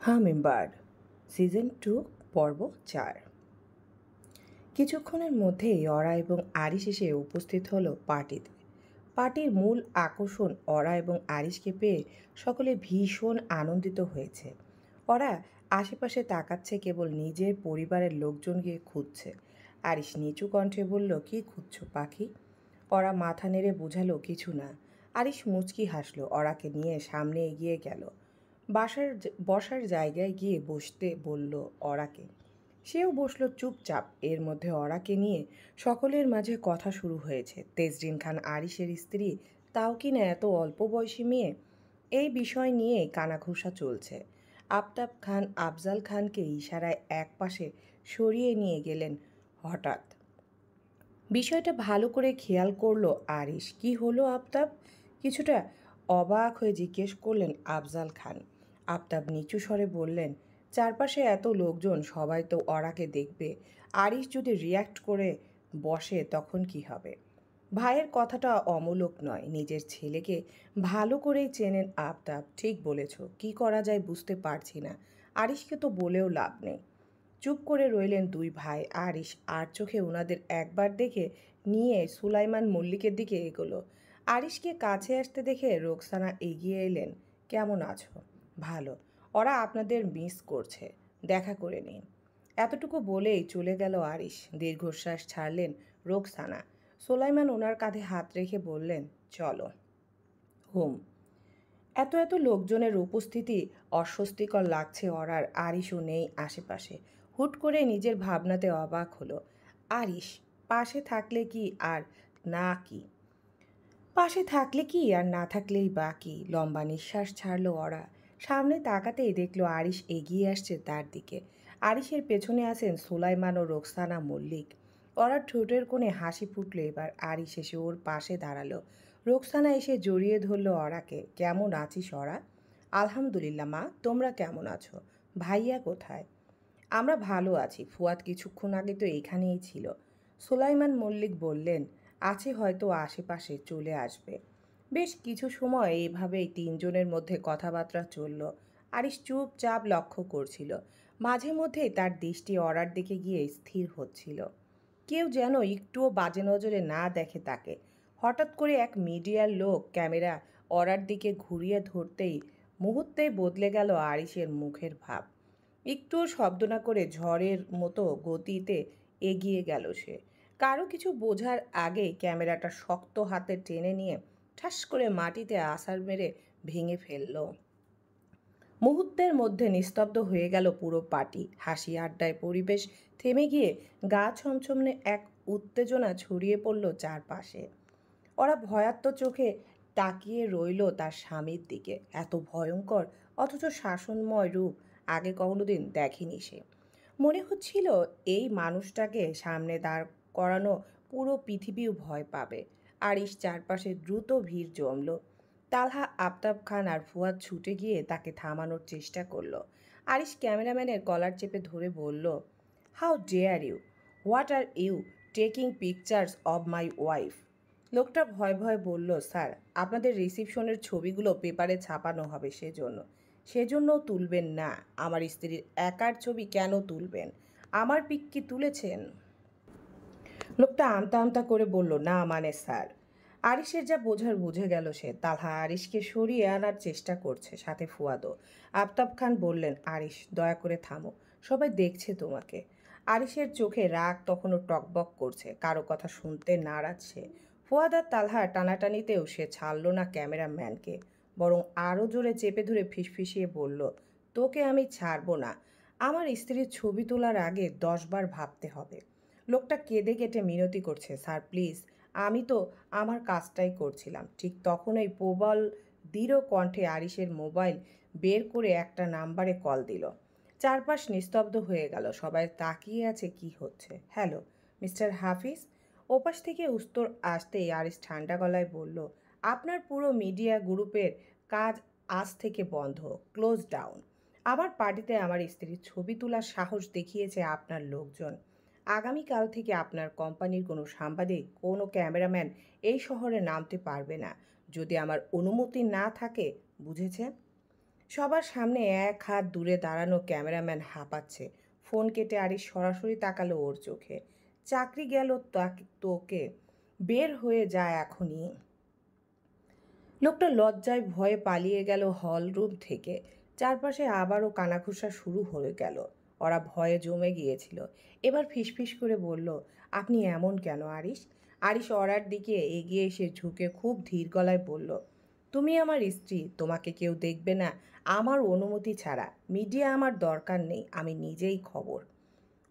Hummingbird season 2 পর্ব 4। কিছুক্ষণের মধ্যেই অরা এবং আরিশ এসে উপস্থিত হলো পার্টিতে। পার্টির মূল আকর্ষণ অরা এবং আরিশকে পেয়ে সকলে ভীষণ আনন্দিত হয়েছে। ওরা আশেপাশে তাকাচ্ছে, কেবল নিজের পরিবারের লোকজনকে খুঁজছে। আরিশ নিচু কণ্ঠে বলল, কি খুঁজছো পাখি? ওরা মাথা নেড়ে বোঝালো, কিছু না। আরিশ মুচকি হাসলো, অরাকে নিয়ে সামনে এগিয়ে গেল। বসার জায়গায় গিয়ে বসতে বলল অরাকে। সেও বসলো চুপচাপ। এর মধ্যে অরাকে নিয়ে সকলের মাঝে কথা শুরু হয়েছে। তেজরিন খান আরিশের স্ত্রী, তাও কি না এত অল্প বয়সী মেয়ে? এই বিষয় নিয়ে কানাঘুষা চলছে। আফতাব খান আফজাল খানকে ইশারায় এক পাশে সরিয়ে নিয়ে গেলেন। হঠাৎ বিষয়টা ভালো করে খেয়াল করলো আরিশ। কি হলো আফতাব? কিছুটা অবাক হয়ে জিজ্ঞেস করলেন আফজাল খান। আফতাব নিচু স্বরে বললেন, চারপাশে এত লোকজন, সবাই তো অরাকে দেখবে। আরিশ যদি রিয়্যাক্ট করে বসে তখন কি হবে? ভাইয়ের কথাটা অমূলক নয়। নিজের ছেলেকে ভালো করেই চেনেন আফতাব। ঠিক বলেছ, কি করা যায় বুঝতে পারছি না। আরিশকে তো বলেও লাভ নেই। চুপ করে রইলেন দুই ভাই। আরিশ আর চোখে ওনাদের একবার দেখে নিয়ে সুলাইমান মল্লিকের দিকে এগোলো। আরিশকে কাছে আসতে দেখে রোকসানা এগিয়ে এলেন। কেমন আছো? ভালো। ওরা আপনাদের মিস করছে, দেখা করে নিন। এতটুকু বলেই চলে গেল আরিশ। দীর্ঘশ্বাস ছাড়লেন রোকসানা। সুলাইমান ওনার কাঁধে হাত রেখে বললেন, চলো হোম। এত এত লোকজনের উপস্থিতি অস্বস্তিকর লাগছে ওরার। আরিশও নেই আশেপাশে। হুট করে নিজের ভাবনাতে অবাক হলো। আরিশ পাশে থাকলে কি আর না কি পাশে থাকলে কি আর না থাকলেই বাকি। লম্বা নিঃশ্বাস ছাড়লো ওরা। সামনে তাকাতেই দেখলো আরিশ এগিয়ে আসছে তার দিকে। আরিশের পেছনে আছেন সুলাইমান ও রোকসানা মল্লিক। ওরার ঠোঁটের কোণে হাসি ফুটলো এবার। আরিশ এসে ওর পাশে দাঁড়ালো। রোকসানা এসে জড়িয়ে ধরলো ওরাকে। কেমন আছিস ওরা? আলহামদুলিল্লাহ মা, তোমরা কেমন আছো? ভাইয়া কোথায়? আমরা ভালো আছি। ফুয়াদ কিছুক্ষণ আগে তো এখানেই ছিল। সুলাইমান মল্লিক বললেন, আছে হয়তো আশেপাশে, চলে আসবে। বেশ কিছু সময় এইভাবেই তিনজনের মধ্যে কথাবার্তা চলল। আরিশ চুপচাপ লক্ষ্য করছিল। মাঝে মধ্যেই তার দৃষ্টি অরার দিকে গিয়ে স্থির হচ্ছিল। কেউ যেন একটুও বাজে নজরে না দেখে তাকে। হঠাৎ করে এক মিডিয়ার লোক ক্যামেরা অরার দিকে ঘুরিয়ে ধরতেই মুহূর্তেই বদলে গেল আরিশের মুখের ভাব। একটুও শব্দ না করে ঝড়ের মতো গতিতে এগিয়ে গেল সে। কারো কিছু বোঝার আগেই ক্যামেরাটা শক্ত হাতে টেনে নিয়ে ঠাস করে মাটিতে আছাড় মেরে ভেঙে ফেলল। মুহূর্তের মধ্যে নিস্তব্ধ হয়ে গেল পুরো পার্টি। হাসি আড্ডায় পরিবেশ থেমে গিয়ে গা ছমছমনে এক উত্তেজনা ছড়িয়ে পড়ল চারপাশে। ওরা ভয়ার্ত চোখে তাকিয়ে রইল তার স্বামীর দিকে। এত ভয়ঙ্কর অথচ শাসনময় রূপ আগে কোনোদিন দেখেনি সে। মনে হচ্ছিল এই মানুষটাকে সামনে দাঁড় করানো পুরো পৃথিবীও ভয় পাবে। আরিশ চারপাশে দ্রুত ভিড় জমল। তালহা, আফতাব খান আর ফুয়াদ ছুটে গিয়ে তাকে থামানোর চেষ্টা করলো। আরিশ ক্যামেরাম্যানের কলার চেপে ধরে বলল, how dare you? What are you taking pictures of my wife? লোকটা ভয় ভয়ে বলল, স্যার, আপনাদের রিসিপশনের ছবিগুলো পেপারে ছাপানো হবে, সেজন্যও তুলবেন না। আমার স্ত্রীর একার ছবি কেন তুলবেন? আমার পিক কি তুলেছেন? লোকটা আমতা আমতা করে বলল, না মানে স্যার। আরিশের যা বোঝার বুঝে গেল সে। তালহা আরিশকে সরিয়ে আনার চেষ্টা করছে, সাথে ফুয়াদও। আফতাব খান বললেন, আরিশ দয়া করে থামো, সবাই দেখছে তোমাকে। আরিশের চোখে রাগ তখনও টকবক করছে। কারো কথা শুনতে নারাজ সে। ফুয়াদ আর তালহার টানাটানিতেও সে ছাড়ল না ক্যামেরাম্যানকে, বরং আরও জোরে চেপে ধরে ফিসফিসিয়ে বলল, তোকে আমি ছাড়বো না। আমার স্ত্রীর ছবি তোলার আগে 10 বার ভাবতে হবে। লোকটা কেঁদে কেটে মিনতি করছে, স্যার প্লিজ, আমি তো আমার কাজটাই করছিলাম। ঠিক তখনই প্রবল দৃঢ় কণ্ঠে আরিশের মোবাইল বের করে একটা নাম্বারে কল দিল। চারপাশ নিস্তব্ধ হয়ে গেল। সবাই তাকিয়ে আছে কি হচ্ছে। হ্যালো মিস্টার হাফিজ। ওপাশ থেকে উত্তর আসতেই আরিশ ঠান্ডা গলায় বলল, আপনার পুরো মিডিয়া গ্রুপের কাজ আজ থেকে বন্ধ, ক্লোজ ডাউন। আমার পার্টিতে আমার স্ত্রীর ছবি তোলার সাহস দেখিয়েছে আপনার লোকজন। আগামীকাল থেকে আপনার কোম্পানির কোনো সাংবাদিক, কোনো ক্যামেরাম্যান এই শহরে নামতে পারবে না যদি আমার অনুমতি না থাকে, বুঝেছেন? সবার সামনে এক হাত দূরে দাঁড়ানো ক্যামেরাম্যান হাঁপাচ্ছে। ফোন কেটে আরিশ সরাসরি তাকালো ওর চোখে। চাকরি গেল তোকে, বের হয়ে যায় এখনই। লোকটা লজ্জায় ভয়ে পালিয়ে গেল হল রুম থেকে। চারপাশে আবারও কানাঘুষা শুরু হয়ে গেল। ওরা ভয়ে জমে গিয়েছিল। এবার ফিসফিস করে বলল, আপনি এমন কেন আরিশ? আরিশ ওরার দিকে এগিয়ে এসে ঝুঁকে খুব ধীর গলায় বলল, তুমি আমার স্ত্রী, তোমাকে কেউ দেখবে না আমার অনুমতি ছাড়া। মিডিয়া আমার দরকার নেই, আমি নিজেই খবর।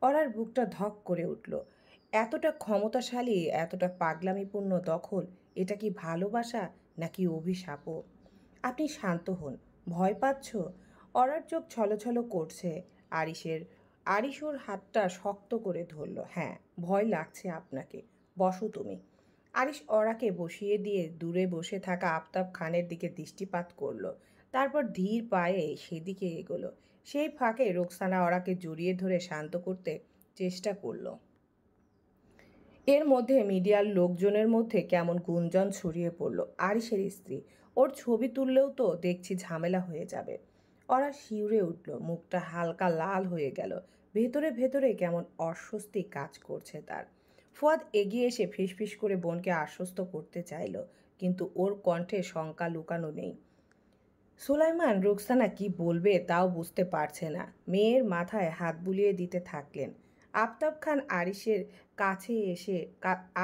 ওরার বুকটা ধক করে উঠল। এতটা ক্ষমতাশালী, এতটা পাগলামিপূর্ণ দখল, এটা কি ভালোবাসা নাকি অভিশাপও? আপনি শান্ত হন, ভয় পাচ্ছ? অরার চোখ ছলছল করছে। আরিশের আরিশ ওর হাতটা শক্ত করে ধরল। হ্যাঁ, ভয় লাগছে আপনাকে, বসো তুমি। আরিশ অরাকে বসিয়ে দিয়ে দূরে বসে থাকা আফতাব খানের দিকে দৃষ্টিপাত করল। তারপর ধীর পায়ে সেদিকে এগোলো। সেই ফাঁকে রোকসানা অরাকে জড়িয়ে ধরে শান্ত করতে চেষ্টা করলো। এর মধ্যে মিডিয়ার লোকজনের মধ্যে কেমন গুঞ্জন ছড়িয়ে পড়ল। আরিশের স্ত্রী, ওর ছবি তুললেও তো দেখছি ঝামেলা হয়ে যাবে। ওরা শিউরে উঠল, মুখটা হালকা লাল হয়ে গেল। ভেতরে ভেতরে কেমন অস্বস্তি কাজ করছে তার। ফুয়াদ এগিয়ে এসে ফিসফিস করে বোনকে আশ্বস্ত করতে চাইল, কিন্তু ওর কণ্ঠে শঙ্কা লুকানো নেই। সুলাইমান রুকসানা কি বলবে তাও বুঝতে পারছে না। মেয়ের মাথায় হাত বুলিয়ে দিতে থাকলেন। আফতাব খান আরিশের কাছে এসে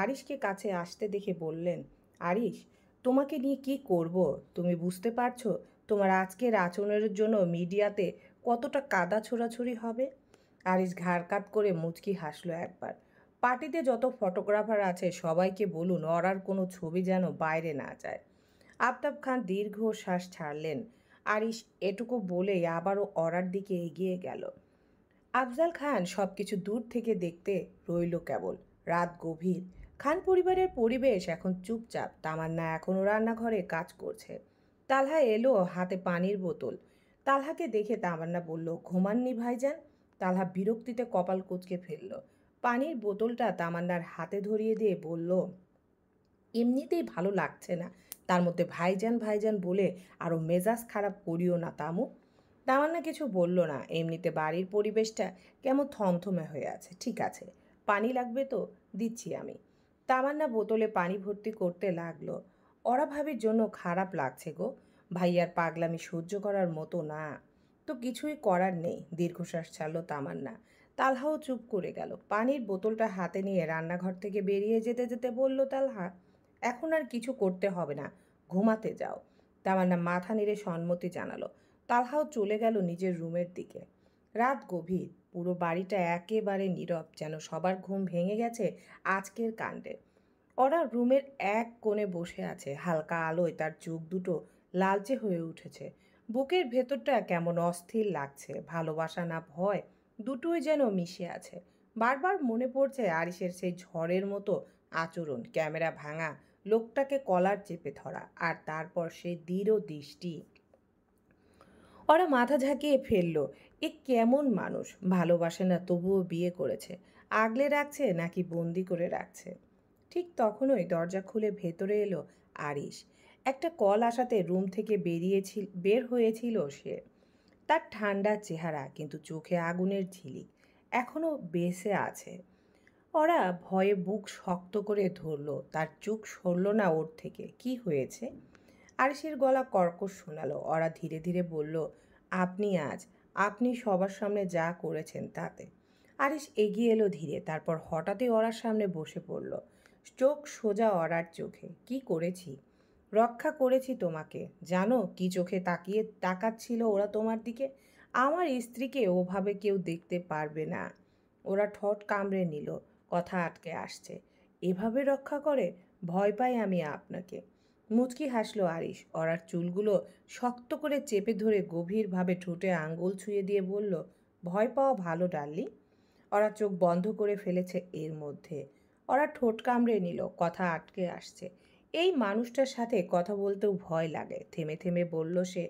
আরিশকে কাছে আসতে দেখে বললেন, আরিশ, তোমাকে নিয়ে কি করব? তুমি বুঝতে পারছো তোমার আজকের আচরণের জন্য মিডিয়াতে কতটা কাদা ছোড়াছুড়ি হবে? আরিশ ঘাড় কাত করে মুচকি হাসলো একবার। পার্টিতে যত ফটোগ্রাফার আছে সবাইকে বলুন ওরার কোনো ছবি যেন বাইরে না যায়। আফতাব খান দীর্ঘ শ্বাস ছাড়লেন। আরিশ এটুকু বলেই আবারও অরার দিকে এগিয়ে গেল। আফজাল খান সবকিছু দূর থেকে দেখতে রইল কেবল। রাত গভীর। খান পরিবারের পরিবেশ এখন চুপচাপ। তামান্না এখনও রান্নাঘরে কাজ করছে। তালহা এলো হাতে পানির বোতল। তালহাকে দেখে তামান্না বলল, ঘুমাননি ভাইজান? তালহা বিরক্তিতে কপাল কুঁচকে ফেলল। পানির বোতলটা তামান্নার হাতে ধরিয়ে দিয়ে বলল, এমনিতেই ভালো লাগছে না, তার মধ্যে ভাইজান ভাইজান বলে আরও মেজাজ খারাপ করিও না তামু। তামান্না কিছু বলল না। এমনিতে বাড়ির পরিবেশটা কেমন থমথমে হয়ে আছে। ঠিক আছে, পানি লাগবে তো, দিচ্ছি আমি। তামান্না বোতলে পানি ভর্তি করতে লাগলো। ওরা ভাবির জন্য খারাপ লাগছে গো, ভাইয়ার পাগলামি সহ্য করার মতো না। তো কিছুই করার নেই, দীর্ঘশ্বাস ছাড়ল তামান্না। তালহাও চুপ করে গেল। পানির বোতলটা হাতে নিয়ে রান্নাঘর থেকে বেরিয়ে যেতে যেতে বলল তালহা, এখন আর কিছু করতে হবে না, ঘুমাতে যাও। তামান্না মাথা নেড়ে সম্মতি জানালো। তালহাও চলে গেল নিজের রুমের দিকে। রাত গভীর। পুরো বাড়িটা একেবারে নীরব, যেন সবার ঘুম ভেঙে গেছে আজকের কাণ্ডে। ওরা রুমের এক কোণে বসে আছে। হালকা আলোয় তার চোখ দুটো লালচে হয়ে উঠেছে। বুকের ভেতরটা কেমন অস্থির লাগছে। ভালোবাসা না ভয়, দুটোই যেন মিশে আছে। বারবার মনে পড়ছে আরিশের সেই ঝড়ের মতো আচরণ, ক্যামেরা ভাঙা, লোকটাকে কলার চেপে ধরা, আর তারপর সেই দৃঢ় দৃষ্টি। ওরা মাথা ঝাঁকিয়ে ফেলল। এ কেমন মানুষ, ভালোবাসে না তবুও বিয়ে করেছে। আগলে রাখছে নাকি বন্দি করে রাখছে? ঠিক তখনই দরজা খুলে ভেতরে এলো আরিশ। একটা কল আসাতে রুম থেকে বের হয়েছিল সে। তার ঠান্ডা চেহারা, কিন্তু চোখে আগুনের ঝিলিক এখনো বেঁচে আছে। ওরা ভয়ে বুক শক্ত করে ধরল। তার চোখ সরল না ওর থেকে। কি হয়েছে? আরিশের গলা কর্কশ শোনালো। ওরা ধীরে ধীরে বলল, আপনি সবার সামনে যা করেছেন তাতে। আরিশ এগিয়ে এলো ধীরে, তারপর হঠাৎই ওরার সামনে বসে পড়ল। চোখ সোজা ওরার চোখে। কি করেছি? রক্ষা করেছি তোমাকে। জানো কি চোখে তাকাচ্ছিল ওরা তোমার দিকে? আমার স্ত্রীকে ওভাবে কেউ দেখতে পারবে না। ওরা ঠোঁট কামড়ে নিল, কথা আটকে আসছে। এভাবে রক্ষা করে? ভয় পাই আমি আপনাকে। মুচকি হাসলো আরিশ। ওরার চুলগুলো শক্ত করে চেপে ধরে গভীরভাবে ঠোঁটে আঙ্গুল ছুঁয়ে দিয়ে বলল, ভয় পাওয়া ভালো ডার্লিং। ওরা চোখ বন্ধ করে ফেলেছে এর মধ্যে। ওরা ঠোঁট কামড়ে নিল, কথা আটকে আসছে। এই মানুষটার সাথে কথা বলতেও ভয় লাগে। থেমে থেমে বলল সে,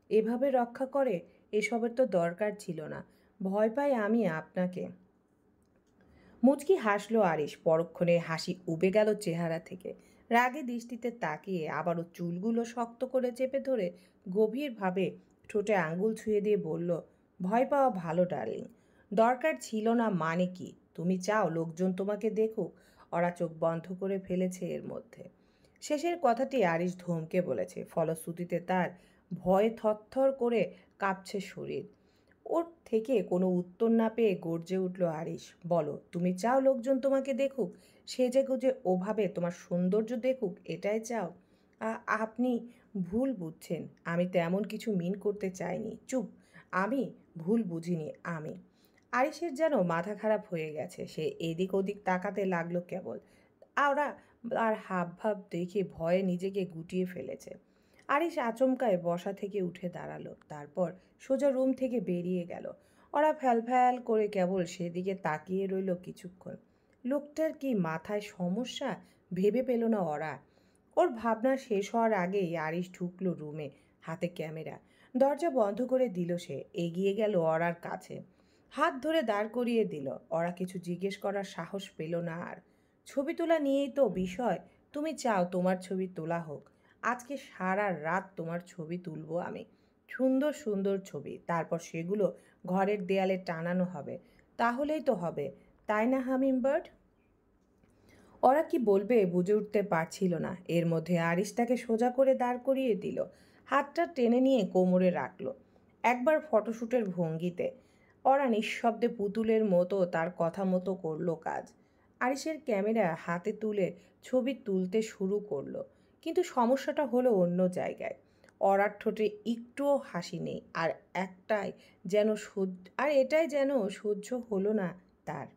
এভাবে রক্ষা করে? এসবের তো দরকার ছিল না। ভয় পাই আমি আপনাকে। মুচকি হাসলো আরিশ। পরক্ষণে হাসি উবে গেল চেহারা থেকে। রাগে দৃষ্টিতে তাকিয়ে আবারও চুলগুলো শক্ত করে চেপে ধরে গভীরভাবে ঠোঁটে আঙ্গুল ছুঁয়ে দিয়ে বলল, ভয় পাওয়া ভালো ডার্লিং। দরকার ছিল না মানে কি? তুমি চাও লোকজন তোমাকে দেখুক? ওরা চোখ বন্ধ করে ফেলেছে এর মধ্যে। শেষের কথাটি আরিশ ধমকে বলেছে, ফলশ্রুতিতে তার ভয়ে থরথর করে কাঁপছে শরীর। ওর থেকে কোনো উত্তর না পেয়ে গর্জে উঠল আরিশ, বলো, তুমি চাও লোকজন তোমাকে দেখুক? সেজেগুজে ওভাবে তোমার সৌন্দর্য দেখুক, এটাই চাও? আপনি ভুল বুঝছেন। আমি তেমন কিছু মিন করতে চাইনি। চুপ। আমি ভুল বুঝিনি। আমি আরিশের যেন মাথা খারাপ হয়ে গেছে। সে এদিক ওদিক তাকাতে লাগলো কেবল। ওরা আর হাবভাব দেখে ভয়ে নিজেকে গুটিয়ে ফেলেছে। আরিশ আচমকায় বসা থেকে উঠে দাঁড়ালো। তারপর সোজা রুম থেকে বেরিয়ে গেল। ওরা ফ্যাল করে কেবল সেদিকে তাকিয়ে রইল কিছুক্ষণ। লোকটার কি মাথায় সমস্যা ভেবে পেল না ওরা। ওর ভাবনা শেষ হওয়ার আগেই আরিশ ঢুকলো রুমে, হাতে ক্যামেরা। দরজা বন্ধ করে দিল সে। এগিয়ে গেল ওরার কাছে, হাত ধরে দাঁড় করিয়ে দিল। ওরা কিছু জিজ্ঞেস করার সাহস পেল না আর। ছবি তোলা নিয়েই তো বিষয়। তুমি চাও তোমার ছবি তোলা হোক? আজকে সারা রাত তোমার ছবি তুলবো আমি। সুন্দর সুন্দর ছবি। তারপর সেগুলো ঘরের দেয়ালে টানানো হবে। তাহলেই তো হবে, তাই না হামিমবার্ড? ওরা কি বলবে বুঝে উঠতে পারছিল না। এর মধ্যে আরিশ তাকে সোজা করে দাঁড় করিয়ে দিল, হাতটা টেনে নিয়ে কোমরে রাখলো। একবার ফটোশ্যুটের ভঙ্গিতে ওরা নিঃশব্দে পুতুলের মতো তার কথা মতো করলো কাজ। আরিশের ক্যামেরা হাতে তুলে ছবি তুলতে শুরু করলো। কিন্তু সমস্যাটা হলো অন্য জায়গায়। ওরার ঠোঁটে একটুও হাসি নেই। এটাই যেন সহ্য হলো না তার।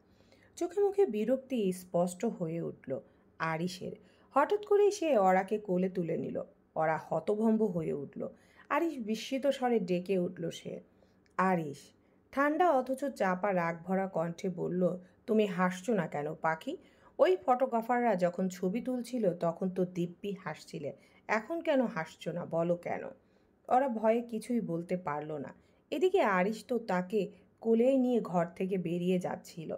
চোখে মুখে বিরক্তি স্পষ্ট হয়ে উঠল আরিশের। হঠাৎ করেই সে অরাকে কোলে তুলে নিল। অরা হতভম্ব হয়ে উঠল। আরিশ বিস্মিত স্বরে ডেকে উঠল সে। আরিশ। ঠান্ডা অথচ চাপা রাগ ভরা কণ্ঠে বলল, তুমি হাসছো না কেন পাখি? ওই ফটোগ্রাফাররা যখন ছবি তুলছিল তখন তো দিব্যি হাসছিলে। এখন কেন হাসছো না, বলো কেন? ওরা ভয়ে কিছুই বলতে পারল না। এদিকে আরিশ তো তাকে কোলেই নিয়ে ঘর থেকে বেরিয়ে যাচ্ছিল।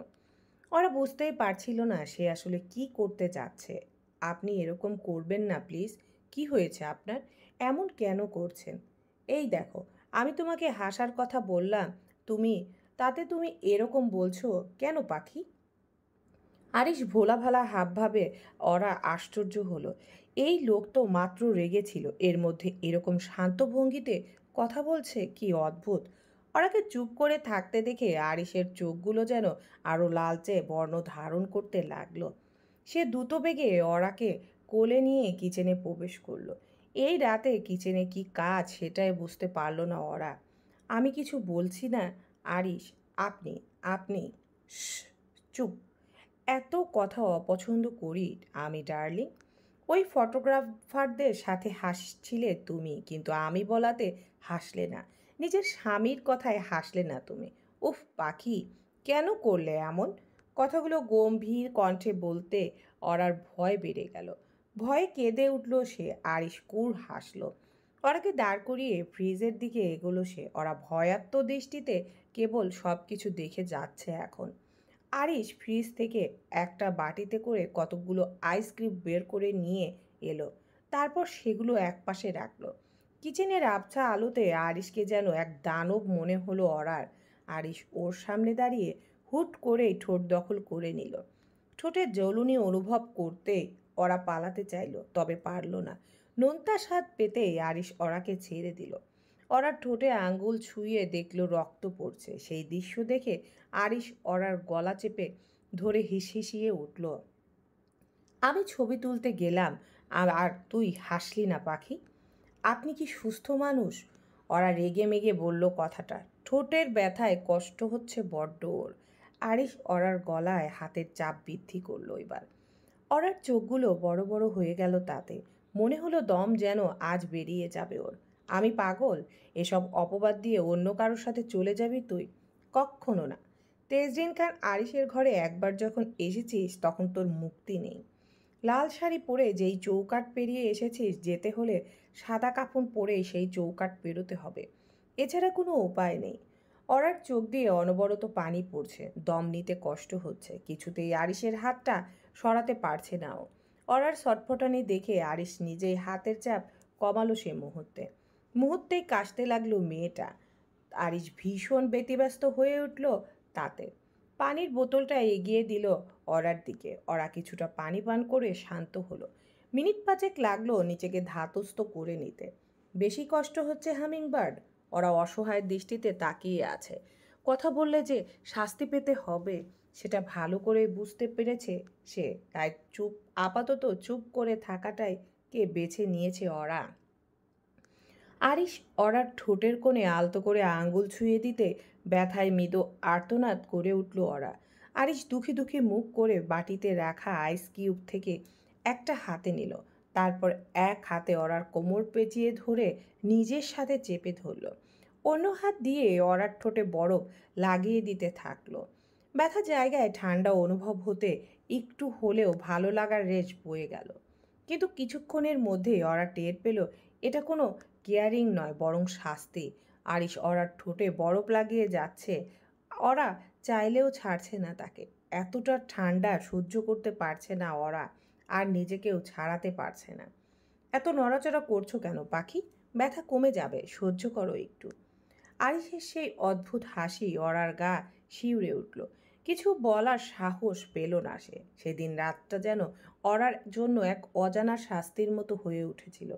ওরা বুঝতেই পারছিল না সে আসলে কি করতে যাচ্ছে। আপনি এরকম করবেন না প্লিজ। কি হয়েছে আপনার? এমন কেন করছেন? এই দেখো, আমি তোমাকে হাসার কথা বললাম, তুমি তুমি এরকম বলছো কেন পাখি? আরিশ ভোলা ভালা হাবভাবে ওরা আশ্চর্য হলো। এই লোক তো মাত্র রেগেছিল, এর মধ্যে এরকম শান্ত ভঙ্গিতে কথা বলছে, কি অদ্ভুত। ওরাকে চুপ করে থাকতে দেখে আরিশের চোখগুলো যেন আরো লালচে বর্ণ ধারণ করতে লাগলো। সে দ্রুত বেগে ওরাকে কোলে নিয়ে কিচেনে প্রবেশ করলো। এই রাতে কিচেনে কি কাজ সেটাই বুঝতে পারলো না ওরা। আমি কিছু বলছি না আরিশ। আপনি আপনি শ্, চুপ। এত কথা অপছন্দ করি আমি ডার্লিং। ওই ফটোগ্রাফারদের সাথে হাসছিলে তুমি, কিন্তু আমি বলাতে হাসলে না। নিজের স্বামীর কথায় হাসলে না তুমি। উফ পাখি, কেন করলে এমন? কথাগুলো গম্ভীর কণ্ঠে বলতে ওরার ভয় বেড়ে গেল। ভয়ে কেঁদে উঠল সে। আরিশ কুর হাসলো। ওরাকে দাঁড় করিয়ে ফ্রিজের দিকে এগোলো সে। ওরা ভয়াত্ম দৃষ্টিতে কেবল সব কিছু দেখে যাচ্ছে এখন। আরিশ ফ্রিজ থেকে একটা বাটিতে করে কতকগুলো আইসক্রিম বের করে নিয়ে এলো। তারপর সেগুলো একপাশে রাখলো। কিচেনের আবছা আলোতে আরিশকে যেন এক দানব মনে হলো ওরার। আরিশ ওর সামনে দাঁড়িয়ে হুট করেই ঠোঁট দখল করে নিল। ঠোঁটের জ্বলুনি অনুভব করতে ওরা পালাতে চাইল, তবে পারল না। নোনতা স্বাদ পেতেই আরিশ ওরাকে ছেড়ে দিল। ওরার ঠোঁটে আঙ্গুল ছুঁয়ে দেখল রক্ত পড়ছে। সেই দৃশ্য দেখে আরিশ ওরার গলা চেপে ধরে হিসহিসিয়ে উঠল। আমি ছবি তুলতে গেলাম আর তুই হাসলি না পাখি? আপনি কি সুস্থ মানুষ? ওরা রেগে মেগে বলল কথাটা। ঠোঁটের ব্যথায় কষ্ট হচ্ছে বড্ড ওর। আরিশ ওরার গলায় হাতের চাপ বৃদ্ধি করলো এবার। ওরার চোখগুলো বড় বড় হয়ে গেল তাতে। মনে হলো দম যেন আজ বেরিয়ে যাবে ওর। আমি পাগল? এসব অপবাদ দিয়ে অন্য কারোর সাথে চলে যাবি তুই? কক্ষনো না। তেজরিন খান আরিশের ঘরে একবার যখন এসেছিস তখন তোর মুক্তি নেই। লাল শাড়ি পরে যেই চৌকাঠ পেরিয়ে এসেছিস, যেতে হলে সাদা কাফন পরে সেই চৌকাঠ পেরোতে হবে। এছাড়া কোনো উপায় নেই। অরার চোখ দিয়ে অনবরত পানি পড়ছে, দম নিতে কষ্ট হচ্ছে। কিছুতেই আরিশের হাতটা সরাতে পারছে না ও। অরার ছটফটানি দেখে আরিশ নিজেই হাতের চাপ কমালো সে মুহূর্তে। মুহূর্তেই কাশতে লাগলো মেয়েটা। আরিশ ভীষণ ব্যতিব্যস্ত হয়ে উঠল তাতে। পানির বোতলটা এগিয়ে দিল অরার দিকে। অরা কিছুটা পানি পান করে শান্ত হলো। মিনিট পাঁচেক লাগলো নিজেকে ধাতস্থ করে নিতে। বেশি কষ্ট হচ্ছে হামিংবার্ড? ওরা অসহায় দৃষ্টিতে তাকিয়ে আছে। কথা বললে যে শাস্তি পেতে হবে সেটা ভালো করে বুঝতে পেরেছে সে। তাই আপাতত চুপ করে থাকাটাই কে বেছে নিয়েছে ওরা। আরিশ অরার ঠোঁটের কোণে আলতো করে আঙ্গুল ছুঁয়ে দিতে ব্যথায় মৃদু আর্তনাদ করে উঠল ওরা। আরিশ দুঃখী দুঃখী মুখ করে বাটিতে রাখা আইস কিউব থেকে একটা হাতে নিল। তারপর এক হাতে অরার কোমর পেঁচিয়ে ধরে নিজের সাথে চেপে ধরল। অন্য হাত দিয়ে অরার ঠোঁটে বরফ লাগিয়ে দিতে থাকলো। ব্যথা জায়গায় ঠান্ডা অনুভব হতে একটু হলেও ভালো লাগার রেশ বয়ে গেল। কিন্তু কিছুক্ষণের মধ্যেই অরা টের পেল এটা কোনো কেয়ারিং নয়, বরং শাস্তি। আরিশ অরার ঠোঁটে বরফ লাগিয়ে যাচ্ছে। অরা চাইলেও ছাড়ছে না তাকে। এতটা ঠান্ডা সহ্য করতে পারছে না অরা, আর নিজেকেও ছাড়াতে পারছে না। এত নড়াচড়া করছো কেন পাখি? ব্যথা কমে যাবে, সহ্য করো একটু। আরিশের সেই অদ্ভুত হাসি অরার গা শিউরে উঠল। কিছু বলার সাহস পেল না সে। সেদিন রাতটা যেন অরার জন্য এক অজানা শাস্তির মতো হয়ে উঠেছিল।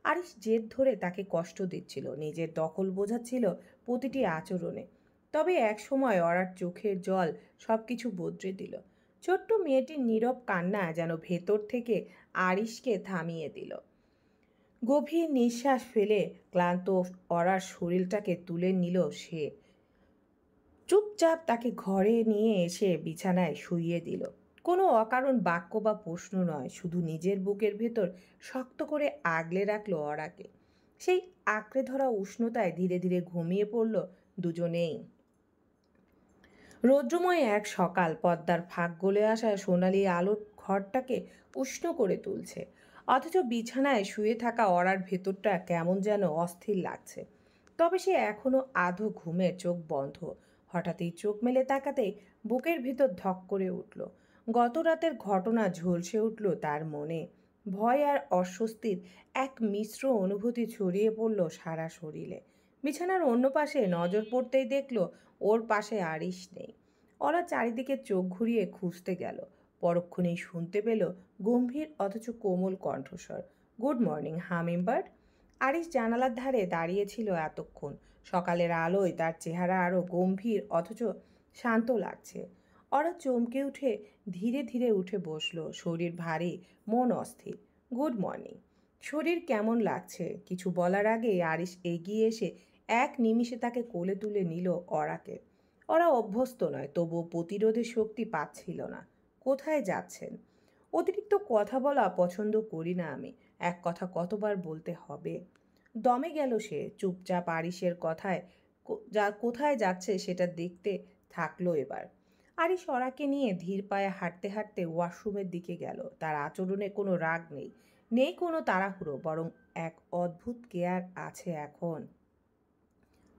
আরিশ জেদ ধরে তাকে কষ্ট দিচ্ছিল, নিজের দখল বোঝাচ্ছিল প্রতিটি আচরণে। তবে এক সময় অরার চোখের জল সব কিছু বদলে দিল। ছোট্ট মেয়েটির নীরব কান্না যেন ভেতর থেকে আরিশকে থামিয়ে দিল। গভীর নিঃশ্বাস ফেলে ক্লান্ত অরার শরীরটাকে তুলে নিল সে। চুপচাপ তাকে ঘরে নিয়ে এসে বিছানায় শুইয়ে দিল। কোনো অকারণ বাক্য বা প্রশ্ন নয়, শুধু নিজের বুকের ভেতর শক্ত করে আগলে রাখলো অরাকে। সেই আঁকড়ে ধরা উষ্ণতায় ধীরে ধীরে ঘুমিয়ে পড়ল দুজনেই। রৌদ্রময় এক সকাল, পদ্মার ফাঁক গলে আসা সোনালি আলো ঘরটাকে উষ্ণ করে তুলছে। অথচ বিছানায় শুয়ে থাকা অরার ভেতরটা কেমন যেন অস্থির লাগছে। তবে সে এখনো আধো ঘুমে চোখ বন্ধ। হঠাৎই চোখ মেলে তাকাতেই বুকের ভেতর ধক করে উঠল। গত রাতের ঘটনা ঝলসে উঠল তার মনে। ভয় আর অস্বস্তির এক মিশ্র অনুভূতি ছড়িয়ে পড়ল সারা শরীরে। বিছানার অন্য পাশে নজর পড়তেই দেখল ওর পাশে আরিশ নেই। ওরা চারিদিকে চোখ ঘুরিয়ে খুঁজতে গেল। পরক্ষণেই শুনতে পেল গম্ভীর অথচ কোমল কণ্ঠস্বর। Good morning hummingbird. আরিশ জানালার ধারে দাঁড়িয়েছিল এতক্ষণ। সকালের আলোয় তার চেহারা আরও গম্ভীর অথচ শান্ত লাগছে। ওরা চমকে উঠে ধীরে ধীরে উঠে বসলো, শরীর ভারী, মন অস্থির। Good morning. শরীর কেমন লাগছে? কিছু বলার আগেই আরিশ এগিয়ে এসে এক নিমিষে তাকে কোলে তুলে নিল অরাকে। ওরা অভ্যস্ত নয়, তবুও প্রতিরোধের শক্তি পাচ্ছিল না। কোথায় যাচ্ছেন? অতিরিক্ত কথা বলা পছন্দ করি না আমি। এক কথা কতবার বলতে হবে? দমে গেল সে। চুপচাপ আরিশের কথায় যা কোথায় যাচ্ছে সেটা দেখতে থাকলো এবার। আরিশ অরাকে নিয়ে ধীর পায়ে হাঁটতে হাঁটতে ওয়াশরুমের দিকে গেল। তার আচরণে কোনো রাগ নেই, নেই কোনো তাড়াহুড়ো, বরং এক অদ্ভুত কেয়ার আছে এখন।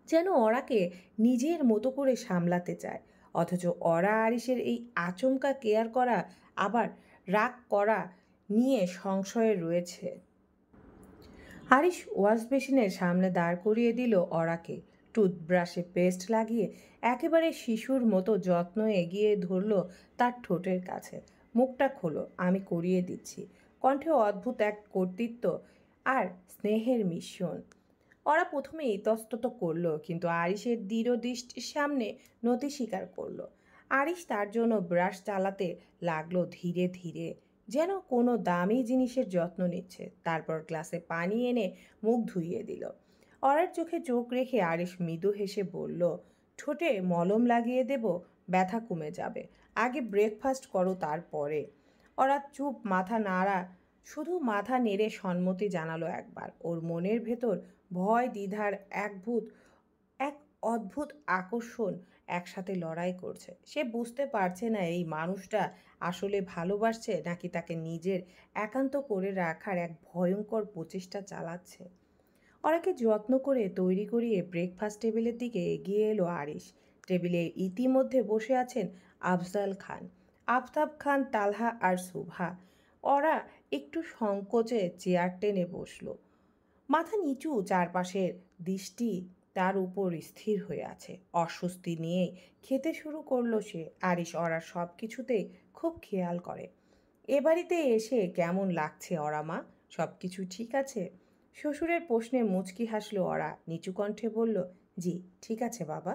যেন অরাকে নিজের মতো করে সামলাতে চায়। অথচ অরা আরিশের এই আচমকা কেয়ার করা আবার রাগ করা নিয়ে সংশয়ে রয়েছে। আরিশ ওয়াশ বেসিনের সামনে দাঁড় করিয়ে দিল অরাকে। টুথব্রাশে পেস্ট লাগিয়ে একেবারে শিশুর মতো যত্ন এগিয়ে ধরল তার ঠোঁটের কাছে। মুখটা খোলো, আমি করিয়ে দিচ্ছি। কণ্ঠে অদ্ভুত এক কর্তৃত্ব আর স্নেহের মিশ্রণ। ওরা প্রথমে ইতস্তত করলো, কিন্তু আরিশের দৃঢ় দৃষ্টির সামনে নতি স্বীকার করলো। আরিশ তার জন্য ব্রাশ চালাতে লাগলো ধীরে ধীরে, যেন কোনো দামি জিনিসের যত্ন নিচ্ছে। তারপর গ্লাসে পানি এনে মুখ ধুইয়ে দিল। অরার চোখে চোখ রেখে আরিশ মৃদু হেসে বলল, ঠোঁটে মলম লাগিয়ে দেব, ব্যথা কমে যাবে। আগে ব্রেকফাস্ট করো, তারপরে। ওরা চুপ, মাথা নাড়া, শুধু মাথা নেড়ে সম্মতি জানালো একবার। ওর মনের ভেতর ভয়, দ্বিধার এক অদ্ভুত আকর্ষণ একসাথে লড়াই করছে। সে বুঝতে পারছে না এই মানুষটা আসলে ভালোবাসছে নাকি তাকে নিজের একান্ত করে রাখার এক ভয়ঙ্কর প্রচেষ্টা চালাচ্ছে। ওরাকে যত্ন করে তৈরি করিয়ে ব্রেকফাস্ট টেবিলের দিকে এগিয়ে এলো আরিশ। টেবিলে ইতিমধ্যে বসে আছেন আফজাল খান, আফতাব খান, তালহা আর সুভা। ওরা একটু সংকোচে চেয়ার টেনে বসলো। মাথা নিচু, চারপাশের দৃষ্টি তার উপর স্থির হয়ে আছে। অস্বস্তি নিয়েই খেতে শুরু করলো সে। আরিশ অরার সব কিছুতেই খুব খেয়াল করে। এ বাড়িতে এসে কেমন লাগছে অরা মা? সব কিছু ঠিক আছে? শ্বশুরের প্রশ্নে মুচকি হাসলো অরা, নিচু কণ্ঠে বলল, জি ঠিক আছে বাবা।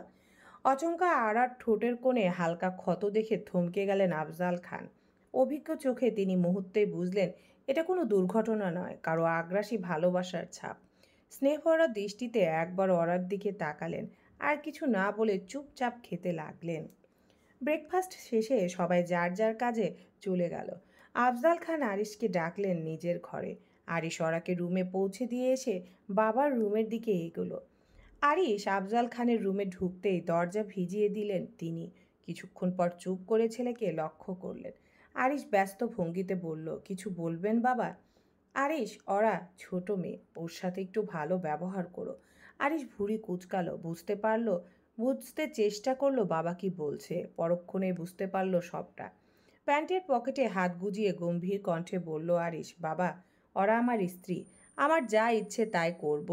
অচমকা আরার ঠোঁটের কোণে হালকা ক্ষত দেখে থমকে গেলেন আফজাল খান। অভিজ্ঞ চোখে তিনি মুহূর্তেই বুঝলেন এটা কোনো দুর্ঘটনা নয়, কারো আগ্রাসী ভালোবাসার ছাপ। স্নেহভরা দৃষ্টিতে একবার অরার দিকে তাকালেন, আর কিছু না বলে চুপচাপ খেতে লাগলেন। ব্রেকফাস্ট শেষে সবাই যার যার কাজে চলে গেল। আফজাল খান আরিশকে ডাকলেন নিজের ঘরে। আরিশ অরাকে রুমে পৌঁছে দিয়ে এসে বাবার রুমের দিকে এগোলো। আরিশ আফজাল খানের রুমে ঢুকতেই দরজা ভিজিয়ে দিলেন তিনি। কিছুক্ষণ পর চুপ করে ছেলেকে লক্ষ্য করলেন। আরিশ ব্যস্ত ভঙ্গিতে বলল, কিছু বলবেন বাবা? আরিশ, অরা ছোট মেয়ে, ওর সাথে একটু ভালো ব্যবহার করো। আরিশ ভুঁড়ি কুঁচকালো, বুঝতে চেষ্টা করলো বাবা কি বলছে। পরক্ষণে বুঝতে পারলো সবটা। প্যান্টের পকেটে হাত গুজিয়ে গম্ভীর কণ্ঠে বলল আরিশ, বাবা, ওরা আমার স্ত্রী, আমার যা ইচ্ছে তাই করব।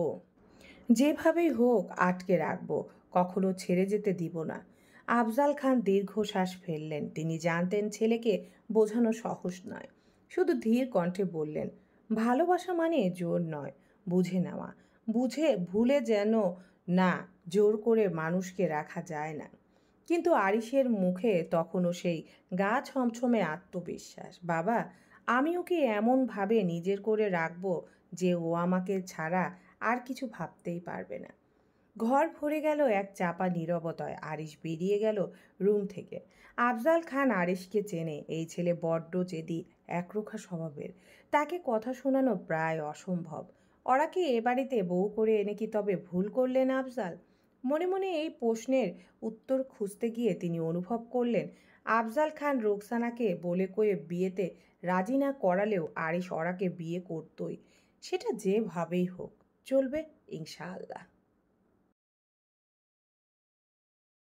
যেভাবেই হোক আটকে রাখবো, কখনো ছেড়ে যেতে দিব না। আফজাল খান দীর্ঘশ্বাস ফেললেন। তিনি জানতেন ছেলেকে বোঝানো সহজ নয়। শুধু ধীর কণ্ঠে বললেন, ভালোবাসা মানে জোর নয়, বুঝে নেওয়া। ভুলে যেন না, জোর করে মানুষকে রাখা যায় না। কিন্তু আরিশের মুখে তখনও সেই গা ছমছমে আত্মবিশ্বাস। বাবা, আমি ওকে এমনভাবে নিজের করে রাখবো যে ও আমাকে ছাড়া আর কিছু ভাবতেই পারবে না। ঘর ভরে গেল এক চাপা নীরবতায়। আরিশ বেরিয়ে গেল রুম থেকে। আফজাল খান আরিশকে চেনে। এই ছেলে বড্ড জেদি, একরোখা স্বভাবের। তাকে কথা শোনানো প্রায় অসম্ভব। ওরাকে এ বাড়িতে বউ করে এনে কি তবে ভুল করলেন আফজাল? মনে মনে এই প্রশ্নের উত্তর খুঁজতে গিয়ে তিনি অনুভব করলেন আফজাল খান রোকসানাকে বলে কয়ে বিয়েতে রাজি না করালেও আরিশ ওরাকে বিয়ে করতই। সেটা যেভাবেই হোক চলবে ইনশাআল্লাহ।